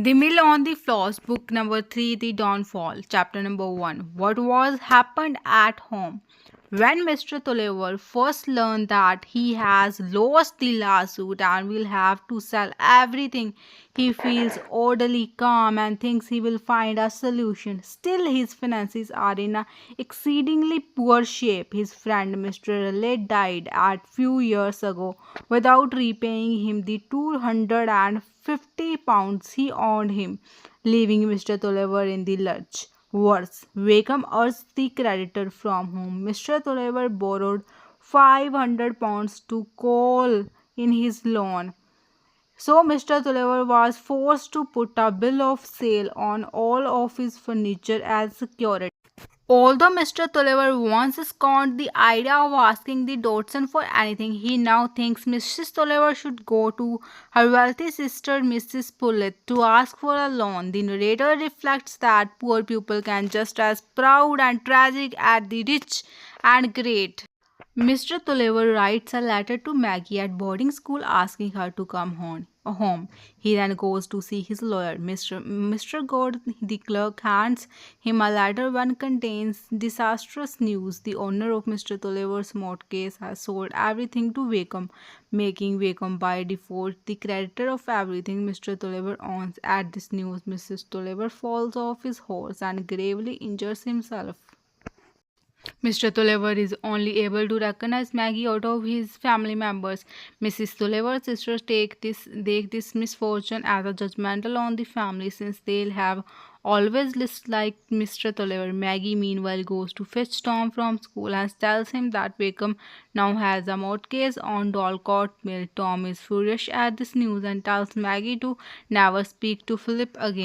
The Mill on the Floss, Book number 3, The Downfall, Chapter number 1. What was happened at home? When Mr. Tolliver first learned that he has lost the lawsuit and will have to sell everything, he feels oddly calm and thinks he will find a solution. Still, his finances are in a exceedingly poor shape. His friend Mr. Riley died a few years ago without repaying him the £250 he owed him, leaving Mr. Tolliver in the lurch. Worse, Wakeham urged the creditor from whom Mr. Tolliver borrowed £500 to call in his loan. So Mr. Tolliver was forced to put a bill of sale on all of his furniture as security. Although Mr. Tolliver once scorned the idea of asking the Dodson for anything, he now thinks Mrs. Tolliver should go to her wealthy sister Mrs. Pullet to ask for a loan. The narrator reflects that poor people can just as proud and tragic at the rich and great. Mr. Tolliver writes a letter to Maggie at boarding school asking her to come home. He then goes to see his lawyer. Mr. Gord, the clerk, hands him a letter one contains disastrous news. The owner of Mr. Tolliver's mortgage has sold everything to Wakeham, making Wakeham by default the creditor of everything Mr. Tolliver owns. At this news, Mrs. Tolliver falls off his horse and gravely injures himself. Mr. Tolliver is only able to recognize Maggie out of his family members. Mrs. Tolliver's sisters take this misfortune as a judgmental on the family since they have always disliked Mr. Tolliver. Maggie meanwhile goes to fetch Tom from school and tells him that Wakeham now has a mortgage on Dorlcote Mill. Tom is furious at this news and tells Maggie to never speak to Philip again.